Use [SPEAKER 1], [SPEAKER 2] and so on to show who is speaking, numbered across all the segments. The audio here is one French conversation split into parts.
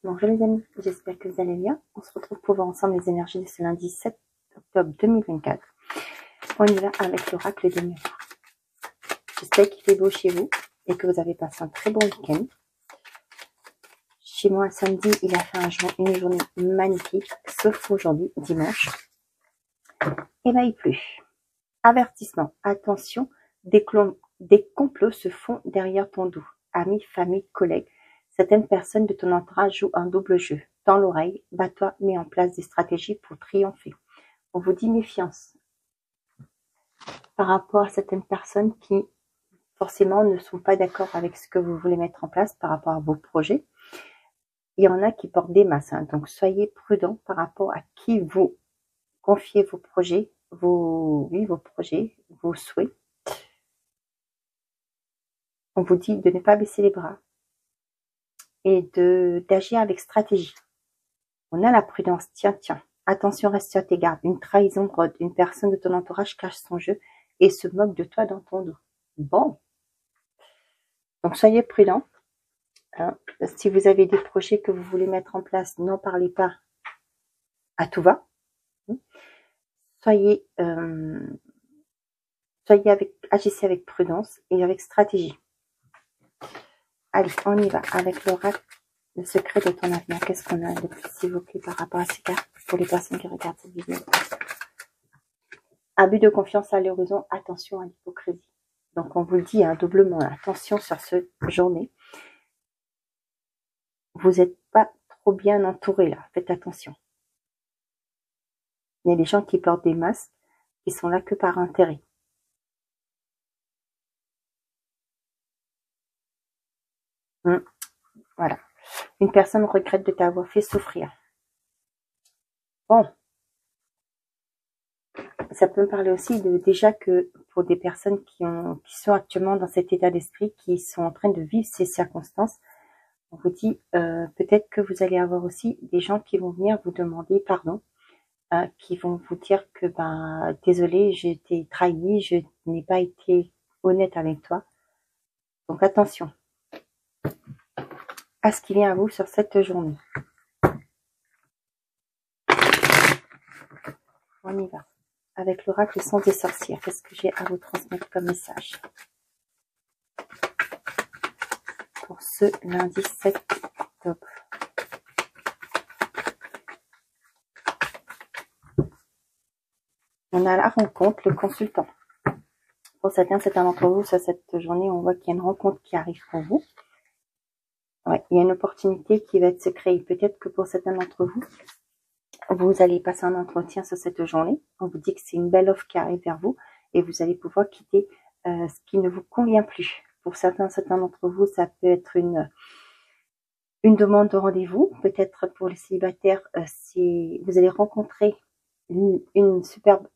[SPEAKER 1] Bonjour les amis, j'espère que vous allez bien. On se retrouve pour voir ensemble les énergies de ce lundi 7 octobre 2024. On y va avec l'oracle des miroirs. J'espère qu'il fait beau chez vous et que vous avez passé un très bon week-end. Chez moi, samedi, il a fait une journée magnifique, sauf aujourd'hui, dimanche. Et ben, il pleut. Avertissement, attention, des complots se font derrière ton dos. Amis, famille, collègues. Certaines personnes de ton entourage jouent un double jeu. Tends l'oreille, bats-toi, mets en place des stratégies pour triompher. On vous dit méfiance par rapport à certaines personnes qui forcément ne sont pas d'accord avec ce que vous voulez mettre en place par rapport à vos projets. Il y en a qui portent des masques, donc soyez prudents par rapport à qui vous confiez vos projets, vos projets, vos souhaits. On vous dit de ne pas baisser les bras et d'agir avec stratégie. On a la prudence, tiens, attention, reste sur tes gardes, une trahison rôde, une personne de ton entourage cache son jeu et se moque de toi dans ton dos. Bon, donc soyez prudents. Hein. Si vous avez des projets que vous voulez mettre en place, n'en parlez pas à tout va. Agissez avec prudence et avec stratégie. Allez, on y va avec l'oracle, le secret de ton avenir. Qu'est-ce qu'on a de plus évoqué par rapport à ces cartes pour les personnes qui regardent cette vidéo? Abus de confiance à l'horizon, attention à l'hypocrisie. Donc on vous le dit doublement, attention sur cette journée. Vous n'êtes pas trop bien entouré là, faites attention. Il y a des gens qui portent des masques, qui sont là que par intérêt. Voilà. Une personne regrette de t'avoir fait souffrir. Bon. Ça peut me parler aussi de déjà que pour des personnes qui sont actuellement dans cet état d'esprit, qui sont en train de vivre ces circonstances, on vous dit peut-être que vous allez avoir aussi des gens qui vont venir vous demander pardon, qui vont vous dire que désolé, j'ai été trahi, je n'ai pas été honnête avec toi. Donc attention à ce qui vient à vous sur cette journée. On y va. Avec l'oracle sans des sorcières, qu'est-ce que j'ai à vous transmettre comme message pour ce lundi 7 octobre? On a la rencontre, le consultant. Pour certains d'entre vous, sur cette journée, on voit qu'il y a une rencontre qui arrive pour vous. Ouais, il y a une opportunité qui va se créer. Peut-être que pour certains d'entre vous, vous allez passer un entretien sur cette journée. On vous dit que c'est une belle offre qui arrive vers vous et vous allez pouvoir quitter ce qui ne vous convient plus. Pour certains d'entre vous, ça peut être une demande de rendez-vous. Peut-être pour les célibataires, si vous allez rencontrer une superbe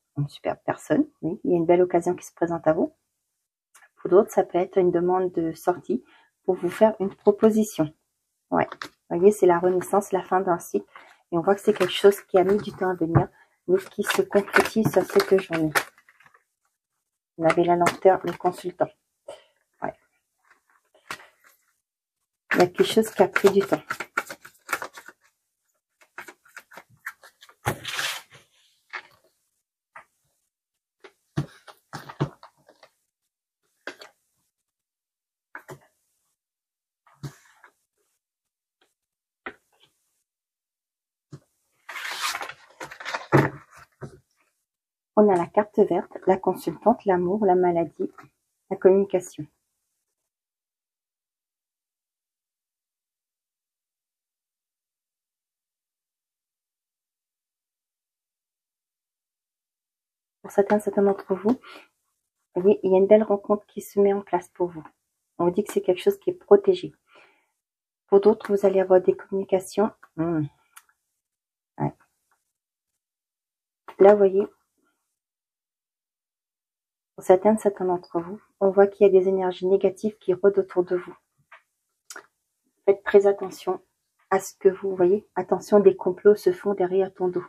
[SPEAKER 1] personne. Oui, il y a une belle occasion qui se présente à vous. Pour d'autres, ça peut être une demande de sortie pour vous faire une proposition. Ouais, vous voyez, c'est la renaissance, la fin d'un cycle. Et on voit que c'est quelque chose qui a mis du temps à venir, mais qui se concrétise sur cette journée. Vous avez la lenteur, le consultant. Ouais. Il y a quelque chose qui a pris du temps. On a la carte verte, la consultante, l'amour, la maladie, la communication. Pour certains d'entre vous, voyez, il y a une belle rencontre qui se met en place pour vous. On vous dit que c'est quelque chose qui est protégé. Pour d'autres, vous allez avoir des communications. Ouais. Là, vous voyez, pour certains d'entre vous, on voit qu'il y a des énergies négatives qui rôdent autour de vous. Faites très attention à ce que vous voyez. Attention, des complots se font derrière ton dos.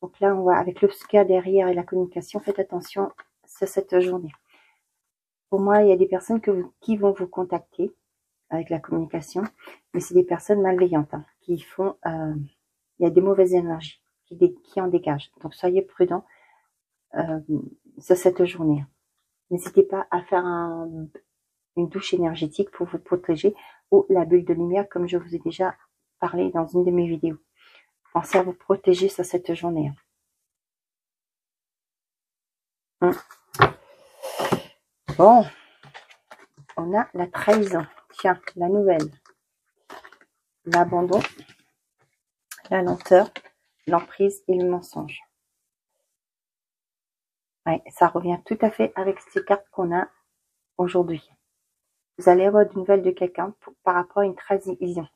[SPEAKER 1] Donc là, on voit avec le cœur derrière et la communication, faites attention à cette journée. Pour moi, il y a des personnes qui vont vous contacter avec la communication, mais c'est des personnes malveillantes qui font, il y a des mauvaises énergies qui en dégagent. Donc soyez prudents sur cette journée. N'hésitez pas à faire une douche énergétique pour vous protéger, ou la bulle de lumière comme je vous ai déjà parlé dans une de mes vidéos. Pensez à vous protéger sur cette journée. Bon, on a la trahison. Tiens, la nouvelle. L'abandon, la lenteur, l'emprise et le mensonge. Ouais, ça revient tout à fait avec ces cartes qu'on a aujourd'hui. Vous allez avoir des nouvelles de quelqu'un par rapport à une trahison.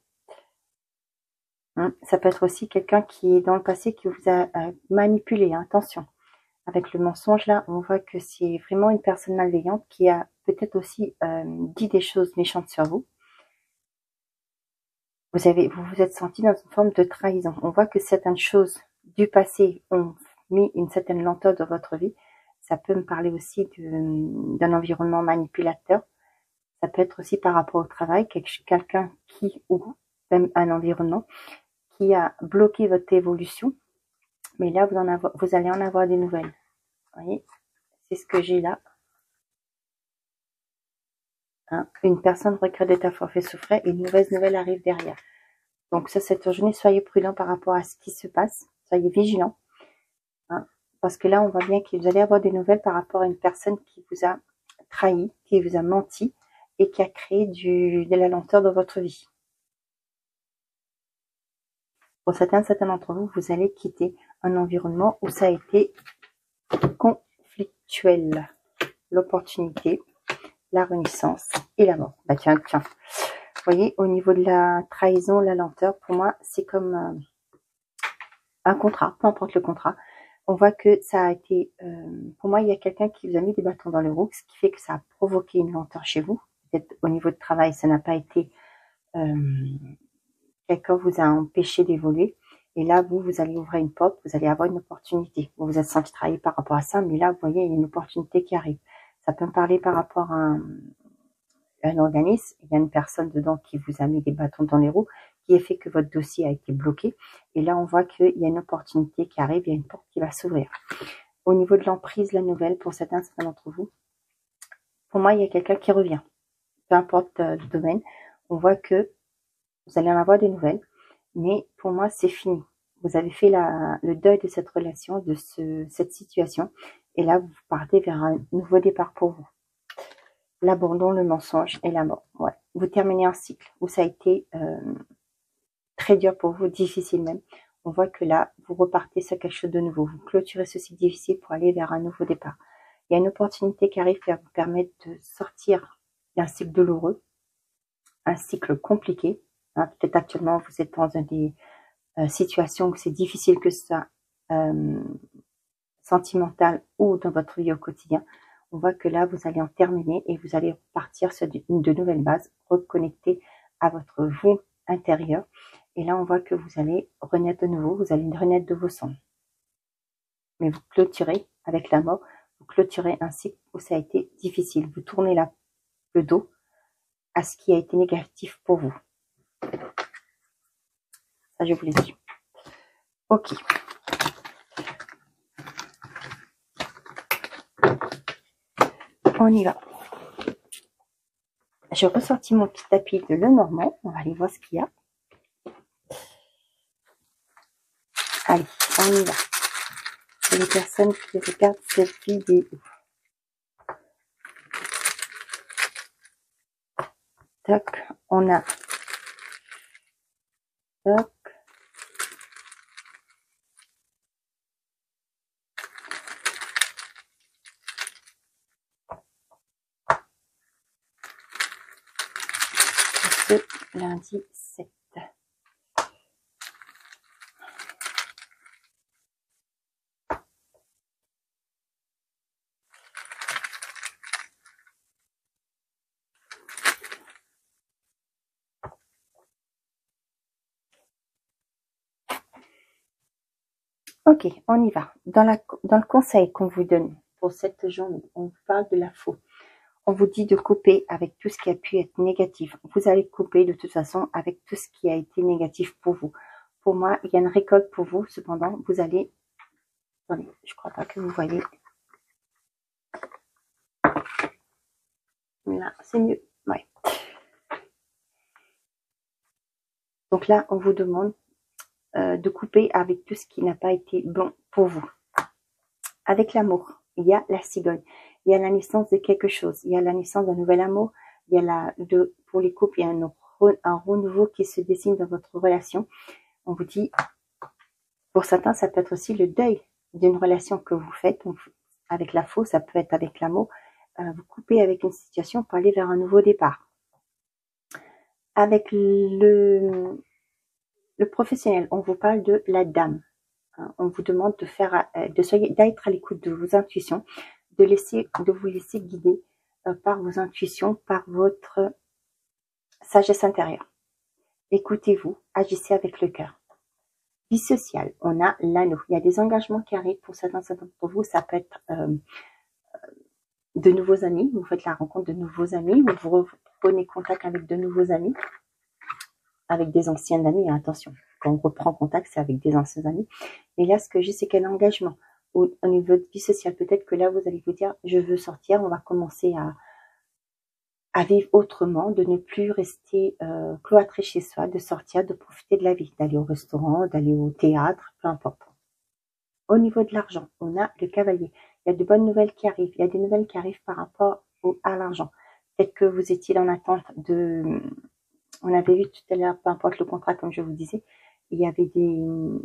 [SPEAKER 1] Ça peut être aussi quelqu'un qui est dans le passé qui vous a manipulé. Attention. Avec le mensonge, là, on voit que c'est vraiment une personne malveillante qui a peut-être aussi dit des choses méchantes sur vous. Vous vous êtes senti dans une forme de trahison. On voit que certaines choses du passé ont mis une certaine lenteur dans votre vie. Ça peut me parler aussi d'un environnement manipulateur. Ça peut être aussi par rapport au travail, quelqu'un ou même un environnement qui a bloqué votre évolution. Mais là, vous allez en avoir des nouvelles. Vous voyez, c'est ce que j'ai là. Une personne regrette d'avoir fait souffrir et une mauvaise nouvelle arrive derrière. Donc ça, cette journée, soyez prudents par rapport à ce qui se passe. Soyez vigilants. Parce que là, on voit bien que vous allez avoir des nouvelles par rapport à une personne qui vous a trahi, qui vous a menti et qui a créé de la lenteur dans votre vie. Pour certains d'entre vous, vous allez quitter un environnement où ça a été conflictuel. L'opportunité, la renaissance et la mort. Bah tiens. Vous voyez, au niveau de la trahison, la lenteur, pour moi, c'est comme un contrat, peu importe le contrat. On voit que ça a été, pour moi, il y a quelqu'un qui vous a mis des bâtons dans les roues, ce qui fait que ça a provoqué une lenteur chez vous. Peut-être au niveau de travail, ça n'a pas été, quelqu'un vous a empêché d'évoluer. Et là, vous allez ouvrir une porte, vous allez avoir une opportunité. Vous vous êtes senti trahi par rapport à ça, mais là, vous voyez, il y a une opportunité qui arrive. Ça peut me parler par rapport à un organisme, il y a une personne dedans qui vous a mis des bâtons dans les roues, qui a fait que votre dossier a été bloqué. Et là, on voit qu'il y a une opportunité qui arrive, il y a une porte qui va s'ouvrir. Au niveau de l'emprise, la nouvelle, pour certains d'entre vous, pour moi, il y a quelqu'un qui revient. Peu importe le domaine, on voit que vous allez en avoir des nouvelles, mais pour moi, c'est fini. Vous avez fait le deuil de cette relation, de cette situation, et là, vous partez vers un nouveau départ pour vous. L'abandon, le mensonge et la mort. Ouais. Vous terminez un cycle où ça a été très dur pour vous, difficile même. On voit que là, vous repartez sur quelque chose de nouveau. Vous clôturez ce cycle difficile pour aller vers un nouveau départ. Il y a une opportunité qui arrive qui va vous permettre de sortir d'un cycle douloureux, un cycle compliqué. Peut-être actuellement, vous êtes dans des situations où c'est difficile que ça, sentimental ou dans votre vie au quotidien. On voit que là, vous allez en terminer et vous allez partir sur de nouvelles bases, reconnecter à votre vous intérieur. Et là, on voit que vous allez renaître de nouveau, vous allez renaître de vos cendres. Mais vous clôturez avec la mort, vous clôturez un cycle où ça a été difficile. Vous tournez le dos à ce qui a été négatif pour vous. Ça, je vous l'ai dit. Ok. On y va. J'ai ressorti mon petit tapis de Lenormand. On va aller voir ce qu'il y a. Allez, on y va. Pour les personnes qui regardent cette vidéo. Tac, on a. Tac. Ce lundi 7. Ok, on y va. Dans le conseil qu'on vous donne pour cette journée, on vous parle de la faux. On vous dit de couper avec tout ce qui a pu être négatif. Vous allez couper de toute façon avec tout ce qui a été négatif pour vous. Pour moi, il y a une récolte pour vous. Cependant, vous allez... Attendez, je crois pas que vous voyez. Là, c'est mieux. Ouais. Donc là, on vous demande de couper avec tout ce qui n'a pas été bon pour vous. Avec l'amour, il y a la cigogne. Il y a la naissance de quelque chose. Il y a la naissance d'un nouvel amour. Il y a pour les couples, il y a un renouveau qui se dessine dans votre relation. On vous dit, pour certains, ça peut être aussi le deuil d'une relation que vous faites. Donc, avec la faux, ça peut être avec l'amour. Vous coupez avec une situation pour aller vers un nouveau départ. Avec le professionnel, on vous parle de la dame. On vous demande d'être à l'écoute de vos intuitions, de vous laisser guider par vos intuitions, par votre sagesse intérieure. Écoutez-vous, agissez avec le cœur. Vie sociale, on a l'anneau. Il y a des engagements qui arrivent pour certains d'entre vous. Ça peut être de nouveaux amis. Vous faites la rencontre de nouveaux amis ou vous reprenez contact avec de nouveaux amis, avec des anciens amis. Attention, quand on reprend contact, c'est avec des anciens amis. Et là, ce que j'ai, c'est quel engagement au niveau de vie sociale. Peut-être que là, vous allez vous dire, je veux sortir, on va commencer à vivre autrement, de ne plus rester cloîtré chez soi, de sortir, de profiter de la vie, d'aller au restaurant, d'aller au théâtre, peu importe. Au niveau de l'argent, on a le cavalier. Il y a de bonnes nouvelles qui arrivent. Il y a des nouvelles qui arrivent par rapport à l'argent. Peut-être que vous étiez en attente de... On avait vu tout à l'heure, peu importe le contrat, comme je vous disais, il y avait une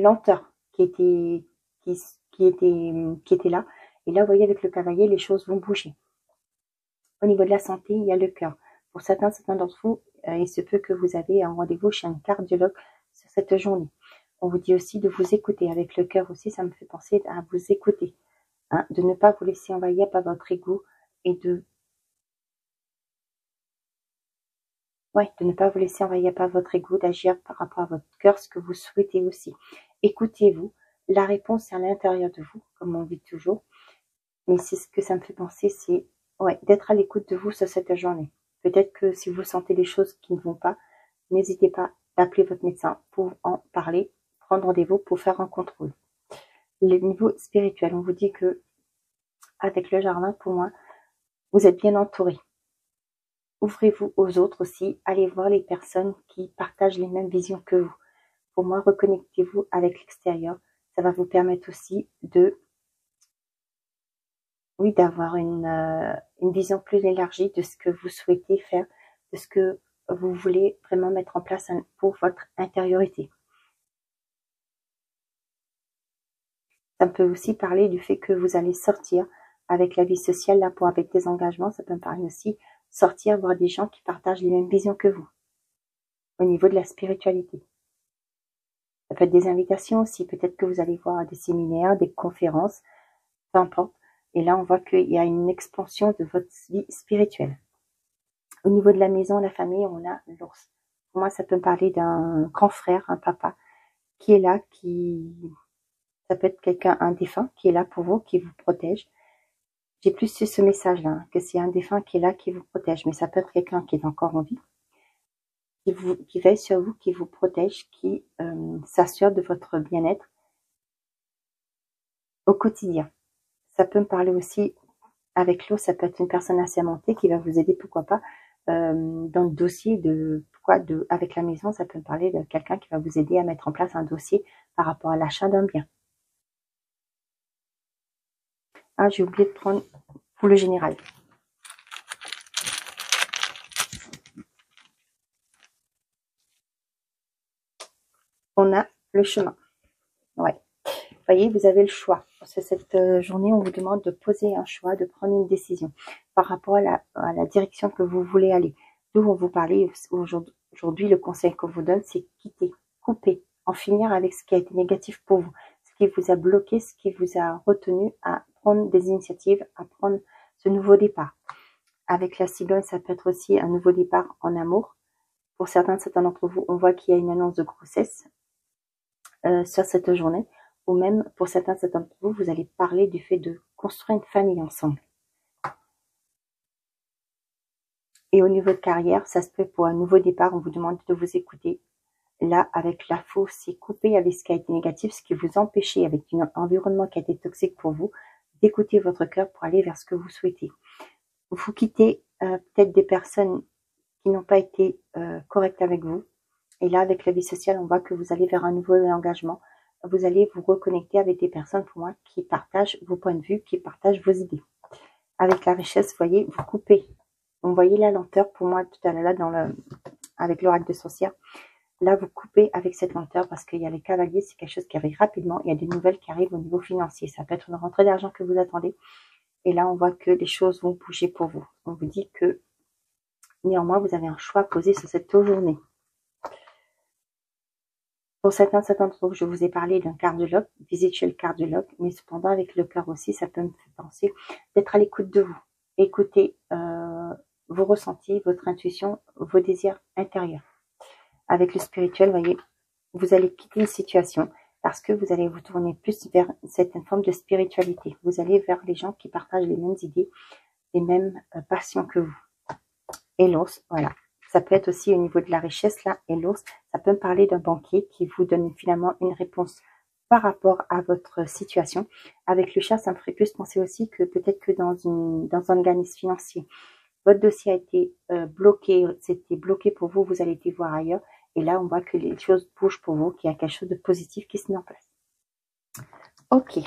[SPEAKER 1] lenteur qui était là. Et là, vous voyez, avec le cavalier, les choses vont bouger. Au niveau de la santé, il y a le cœur. Pour certains d'entre vous, il se peut que vous avez un rendez-vous chez un cardiologue sur cette journée. On vous dit aussi de vous écouter. Avec le cœur aussi, ça me fait penser à vous écouter. Hein, de ne pas vous laisser envahir par votre ego et de ne pas vous laisser envahir par votre ego, d'agir par rapport à votre cœur, ce que vous souhaitez aussi. Écoutez-vous. La réponse est à l'intérieur de vous, comme on dit toujours. Mais c'est ce que ça me fait penser, c'est d'être à l'écoute de vous sur cette journée. Peut-être que si vous sentez des choses qui ne vont pas, n'hésitez pas à appeler votre médecin pour en parler, prendre rendez-vous pour faire un contrôle. Le niveau spirituel, on vous dit que avec le jardin, pour moi, vous êtes bien entouré. Ouvrez-vous aux autres aussi, allez voir les personnes qui partagent les mêmes visions que vous. Pour moi, reconnectez-vous avec l'extérieur. Ça va vous permettre aussi d'avoir une vision plus élargie de ce que vous souhaitez faire, de ce que vous voulez vraiment mettre en place pour votre intériorité. Ça peut aussi parler du fait que vous allez sortir avec la vie sociale, là, avec des engagements. Ça peut me parler aussi sortir, voir des gens qui partagent les mêmes visions que vous, au niveau de la spiritualité. Ça peut être des invitations aussi. Peut-être que vous allez voir des séminaires, des conférences, peu importe. Et là, on voit qu'il y a une expansion de votre vie spirituelle. Au niveau de la maison, la famille, on a l'ours. Pour moi, ça peut me parler d'un grand frère, un papa, qui est là, ça peut être quelqu'un, un défunt, qui est là pour vous, qui vous protège. J'ai plus ce message-là, que c'est un défunt qui est là, qui vous protège. Mais ça peut être quelqu'un qui est encore en vie, qui veille sur vous, qui vous protège, qui s'assure de votre bien-être au quotidien. Ça peut me parler aussi, avec l'eau, ça peut être une personne assermentée qui va vous aider, pourquoi pas, dans le dossier avec la maison, ça peut me parler de quelqu'un qui va vous aider à mettre en place un dossier par rapport à l'achat d'un bien. Ah, j'ai oublié de prendre pour le général. On a le chemin. Ouais. Vous voyez, vous avez le choix. Cette journée, on vous demande de poser un choix, de prendre une décision par rapport à la direction que vous voulez aller. D'où on vous parlait aujourd'hui, le conseil qu'on vous donne, c'est quitter, couper, en finir avec ce qui a été négatif pour vous, ce qui vous a bloqué, ce qui vous a retenu à prendre des initiatives, à prendre ce nouveau départ. Avec la cigogne, ça peut être aussi un nouveau départ en amour. Pour certains d'entre vous, on voit qu'il y a une annonce de grossesse sur cette journée. ou même pour certains d'entre vous, vous allez parler du fait de construire une famille ensemble. Et au niveau de carrière, ça se peut pour un nouveau départ, on vous demande de vous écouter. Là, avec la faux, c'est couper avec ce qui a été négatif, ce qui vous empêchait, avec un environnement qui a été toxique pour vous, d'écouter votre cœur pour aller vers ce que vous souhaitez. Vous quittez peut-être des personnes qui n'ont pas été correctes avec vous. Et là, avec la vie sociale, on voit que vous allez vers un nouveau engagement. Vous allez vous reconnecter avec des personnes, pour moi, qui partagent vos points de vue, qui partagent vos idées. Avec la richesse, vous voyez, vous coupez. Vous voyez la lenteur, pour moi, tout à l'heure, avec l'oracle de sorcière. Là, vous coupez avec cette lenteur parce qu'il y a les cavaliers, c'est quelque chose qui arrive rapidement. Il y a des nouvelles qui arrivent au niveau financier. Ça peut être une rentrée d'argent que vous attendez. Et là, on voit que les choses vont bouger pour vous. On vous dit que, néanmoins, vous avez un choix à poser sur cette journée. Pour certains d'entre vous, je vous ai parlé d'un cardiologue, visite chez le cardiologue, mais cependant, avec le cœur aussi, ça peut me faire penser d'être à l'écoute de vous. Écoutez vos ressentis, votre intuition, vos désirs intérieurs. Avec le spirituel, voyez, vous allez quitter une situation parce que vous allez vous tourner plus vers cette forme de spiritualité. Vous allez vers les gens qui partagent les mêmes idées, les mêmes passions que vous. Et l'ours, voilà. Ça peut être aussi au niveau de la richesse, là, et l'ours, ça peut me parler d'un banquier qui vous donne finalement une réponse par rapport à votre situation. Avec le chat, ça me ferait plus penser aussi que peut-être que dans un organisme financier, votre dossier a été bloqué, c'était bloqué pour vous, vous allez été voir ailleurs. Et là, on voit que les choses bougent pour vous, qu'il y a quelque chose de positif qui se met en place. Ok.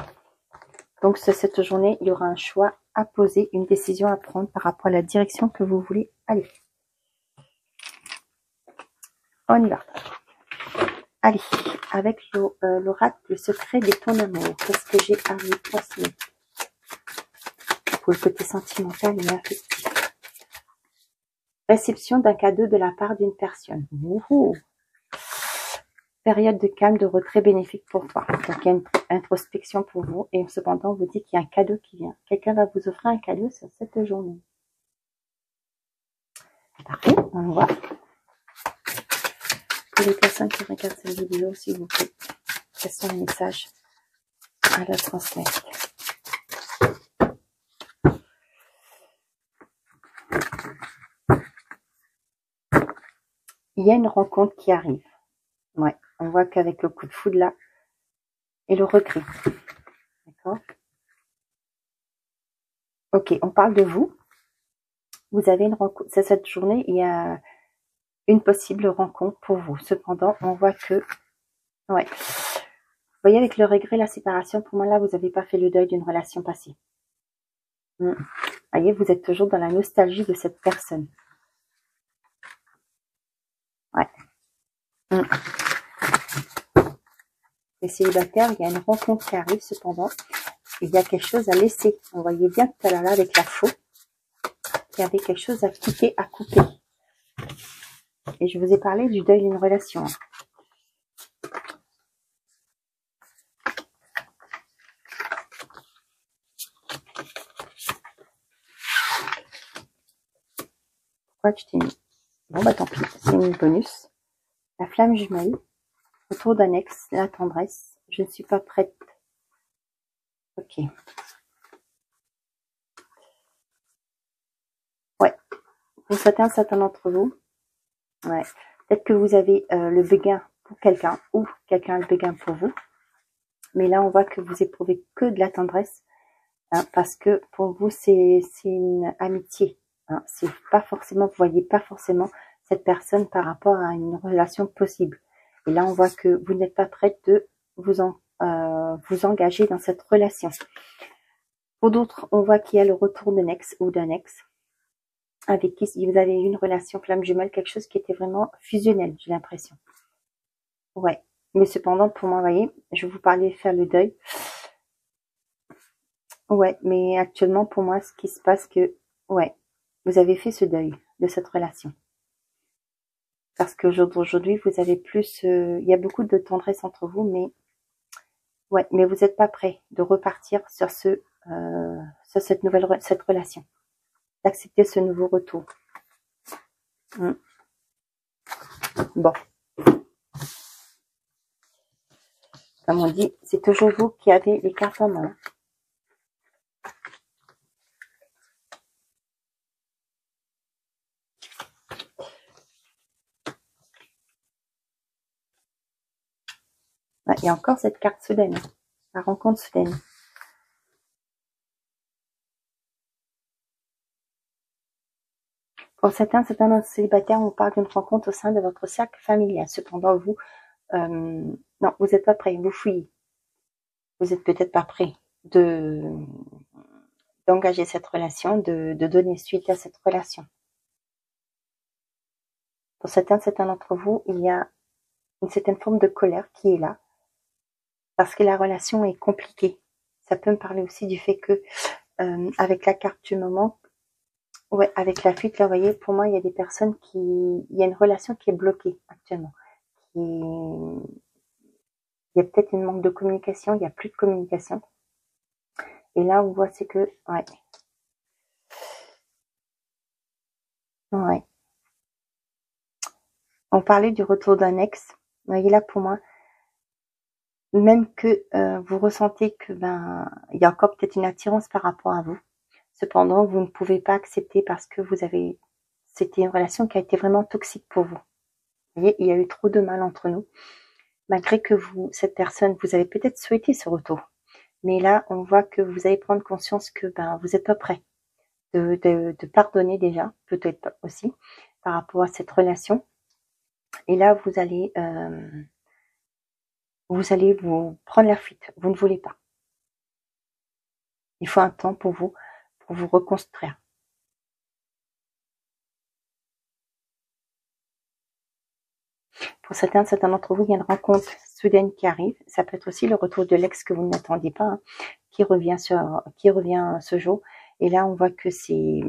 [SPEAKER 1] Donc, sur cette journée, il y aura un choix à poser, une décision à prendre par rapport à la direction que vous voulez aller. On y va. Allez, avec l'oracle, le secret de ton amour. Qu'est-ce que j'ai à vous transmettre pour le côté sentimental et affectif? Réception d'un cadeau de la part d'une personne. Wouhou. Période de calme, de retrait bénéfique pour toi. Donc, il y a une introspection pour vous. Et cependant, on vous dit qu'il y a un cadeau qui vient. Quelqu'un va vous offrir un cadeau sur cette journée. Parfait, on voit. Pour les personnes qui regardent cette vidéo, s'il vous plaît, quels sont les messages à la transmettre? Il y a une rencontre qui arrive. Ouais, on voit qu'avec le coup de foudre là, et le regret. D'accord? Ok, on parle de vous. Vous avez une rencontre. C'est cette journée, il y a une possible rencontre pour vous. Cependant, on voit que, ouais. Vous voyez, avec le regret, la séparation, pour moi, là, vous n'avez pas fait le deuil d'une relation passée. Vous voyez, vous êtes toujours dans la nostalgie de cette personne. Ouais. Les célibataires, il y a une rencontre qui arrive, cependant, il y a quelque chose à laisser. On voyait bien tout à l'heure, là, avec la faux, il y avait quelque chose à quitter, à couper. Et je vous ai parlé du deuil d'une relation. Pourquoi tu t'es mis? Bon, bah tant pis, c'est une bonus. La flamme jumelle, autour d'un ex, la tendresse, je ne suis pas prête. Ok. Ouais. Pour certains d'entre vous, ouais. Peut-être que vous avez le béguin pour quelqu'un ou quelqu'un le béguin pour vous. Mais là, on voit que vous éprouvez que de la tendresse. Hein, parce que pour vous, c'est une amitié. Hein, c'est pas forcément, vous voyez pas forcément cette personne par rapport à une relation possible. Et là, on voit que vous n'êtes pas prête de vous engager dans cette relation. Pour d'autres, on voit qu'il y a le retour d'un ex ou d'un ex avec qui vous avez eu une relation flamme jumelle, quelque chose qui était vraiment fusionnel, j'ai l'impression. Ouais. Mais cependant, pour moi, vous voyez, je vous parlais de faire le deuil. Ouais, mais actuellement, pour moi, ce qui se passe que, ouais, vous avez fait ce deuil de cette relation. Parce qu'aujourd'hui, vous avez plus, il y a beaucoup de tendresse entre vous, mais, ouais, mais vous n'êtes pas prêt de repartir sur sur cette relation. D'accepter ce nouveau retour. Bon. Comme on dit, c'est toujours vous qui avez les cartes en main. Ouais, il y a encore cette carte soudaine, la rencontre soudaine. Pour certains célibataires, on parle d'une rencontre au sein de votre cercle familial. Cependant, vous, non, vous n'êtes pas prêt, vous fouillez. Vous n'êtes peut-être pas prêt d'engager cette relation, de donner suite à cette relation. Pour certains d'entre vous, il y a une certaine forme de colère qui est là, parce que la relation est compliquée. Ça peut me parler aussi du fait que, avec la carte du moment, ouais, avec la fuite, là, vous voyez, pour moi, il y a des personnes il y a une relation qui est bloquée actuellement. Il y a peut-être un manque de communication, il n'y a plus de communication. Et là, on voit, c'est que, ouais. Ouais. On parlait du retour d'un ex. Vous voyez, là, pour moi, même que vous ressentez que, il y a encore peut-être une attirance par rapport à vous. Cependant, vous ne pouvez pas accepter parce que c'était une relation qui a été vraiment toxique pour vous. Vous voyez, il y a eu trop de mal entre nous. Malgré que cette personne, vous avez peut-être souhaité ce retour. Mais là, on voit que vous allez prendre conscience que, vous n'êtes pas prêt de pardonner déjà, peut-être aussi, par rapport à cette relation. Et là, vous allez vous prendre la fuite. Vous ne voulez pas. Il faut un temps pour vous reconstruire. Pour certains d'entre vous, il y a une rencontre soudaine qui arrive. Ça peut être aussi le retour de l'ex que vous n'attendiez pas, hein, qui revient ce jour. Et là, on voit que c'est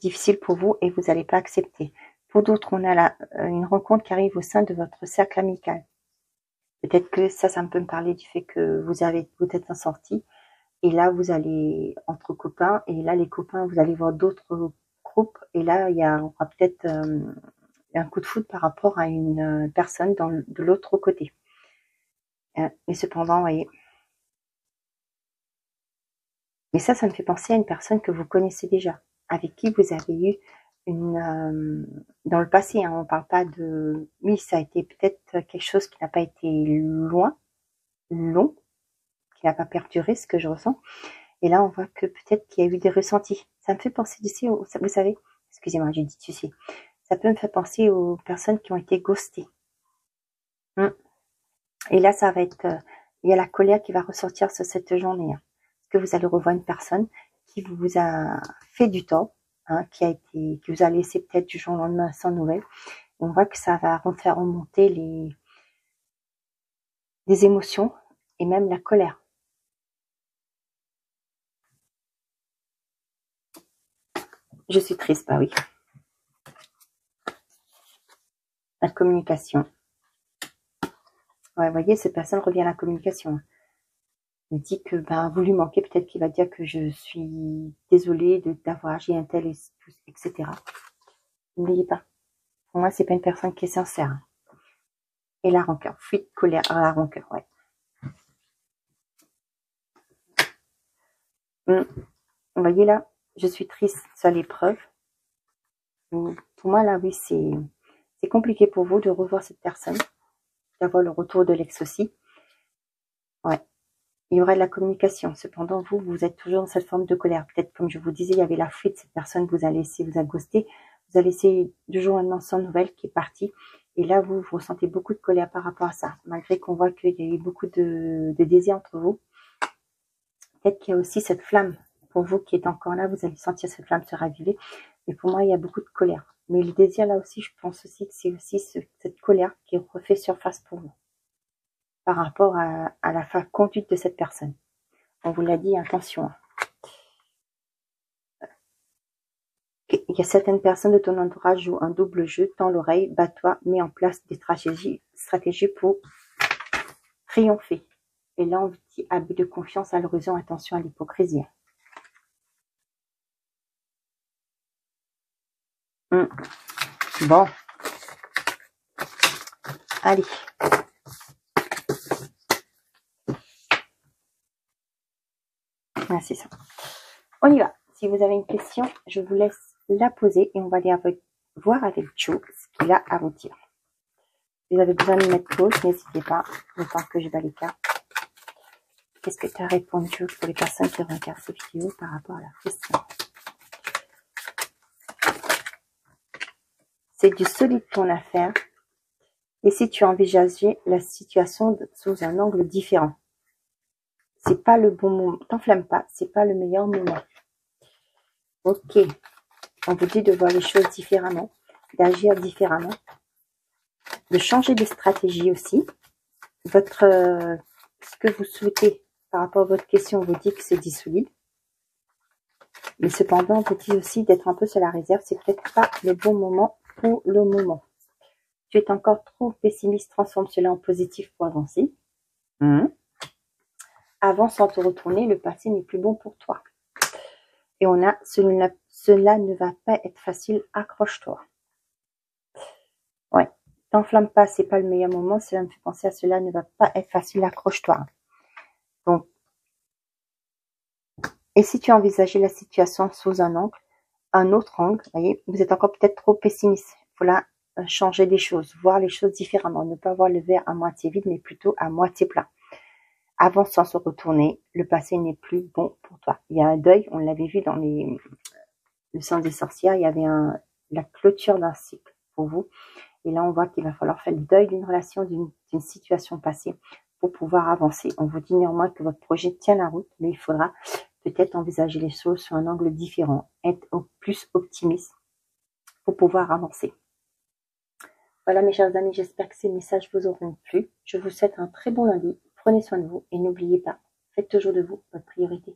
[SPEAKER 1] difficile pour vous et vous n'allez pas accepter. Pour d'autres, on a une rencontre qui arrive au sein de votre cercle amical. Peut-être que ça peut me parler du fait que vous êtes en sortie. Et là, vous allez entre copains. Et là, les copains, vous allez voir d'autres groupes. Et là, il y aura peut-être un coup de foudre par rapport à une personne de l'autre côté. Mais cependant, vous voyez. Mais ça me fait penser à une personne que vous connaissez déjà, avec qui vous avez eu dans le passé, hein, on parle pas de... Oui, ça a été peut-être quelque chose qui n'a pas été long, qui n'a pas perduré, ce que je ressens. Et là, on voit que peut-être qu'il y a eu des ressentis. Ça me fait penser, vous savez, excusez-moi, j'ai dit tu sais. Ça peut me faire penser aux personnes qui ont été ghostées. Et là, ça va être... il y a la colère qui va ressortir sur cette journée. Hein. Parce que vous allez revoir une personne qui vous a fait du tort, hein, qui vous a laissé peut-être du jour au lendemain sans nouvelles. On voit que ça va faire remonter les émotions et même la colère. Je suis triste, bah oui. La communication. Ouais, vous voyez, cette personne revient à la communication. Il dit que vous lui manquez, peut-être qu'il va dire que je suis désolée d'avoir agi un tel, etc. N'oubliez pas. Pour moi, c'est pas une personne qui est sincère. Et la rancœur, fuite, colère, la rancœur, ouais. Vous voyez là, je suis triste sur l'épreuve. Pour moi, là, oui, c'est compliqué pour vous de revoir cette personne, d'avoir le retour de l'ex aussi. Ouais. Il y aurait de la communication. Cependant, vous êtes toujours dans cette forme de colère. Peut-être, comme je vous disais, il y avait la fuite. Cette personne vous a laissé, vous a ghosté. Vous a laissé du jour au lendemain sans nouvelles, qui est partie. Et là, vous ressentez beaucoup de colère par rapport à ça. Malgré qu'on voit qu'il y a eu beaucoup de désir entre vous. Peut-être qu'il y a aussi cette flamme. Pour vous qui êtes encore là, vous allez sentir cette flamme se raviver. Mais pour moi, il y a beaucoup de colère. Mais le désir, là aussi, je pense aussi que c'est aussi cette colère qui refait surface pour vous. Par rapport à la conduite de cette personne. On vous l'a dit, attention. Il y a certaines personnes de ton entourage jouent un double jeu, tends l'oreille, bats-toi, mets en place des stratégies pour triompher. Et là, on vous dit abus de confiance, allusion, attention à l'hypocrisie. Bon. Allez. c'est ça. On y va. Si vous avez une question, je vous laisse la poser et on va aller voir avec Joe ce qu'il a à vous dire. Si vous avez besoin de mettre pause, n'hésitez pas, le temps que je bats les cartes. Qu'est-ce que tu as répondu pour les personnes qui regardent cette vidéo par rapport à la question? C'est du solide ton affaire. Et si tu envisageais la situation sous un angle différent? C'est pas le bon moment. T'enflamme pas, c'est pas le meilleur moment. Ok. On vous dit de voir les choses différemment, d'agir différemment, de changer de stratégie aussi. Ce que vous souhaitez par rapport à votre question vous dit que c'est dit solide. Mais cependant, on vous dit aussi d'être un peu sur la réserve. C'est peut-être pas le bon moment pour le moment. Tu es encore trop pessimiste, transforme cela en positif pour avancer. Avance sans te retourner, le passé n'est plus bon pour toi. Et on a, cela ne va pas être facile, accroche-toi. Ouais, t'enflamme pas, c'est pas le meilleur moment, cela me fait penser à cela ne va pas être facile, accroche-toi. Donc, et si tu envisageais la situation sous un autre angle, voyez, vous êtes encore peut-être trop pessimiste. Il faut là changer des choses, voir les choses différemment, ne pas voir le verre à moitié vide, mais plutôt à moitié plein. Avance sans se retourner, le passé n'est plus bon pour toi. Il y a un deuil, on l'avait vu dans le sens des sorcières, il y avait la clôture d'un cycle pour vous. Et là, on voit qu'il va falloir faire le deuil d'une relation, d'une situation passée pour pouvoir avancer. On vous dit néanmoins que votre projet tient la route, mais il faudra peut-être envisager les choses sur un angle différent, être plus optimiste pour pouvoir avancer. Voilà mes chers amis, j'espère que ces messages vous auront plu. Je vous souhaite un très bon lundi. Prenez soin de vous et n'oubliez pas, faites toujours de vous votre priorité.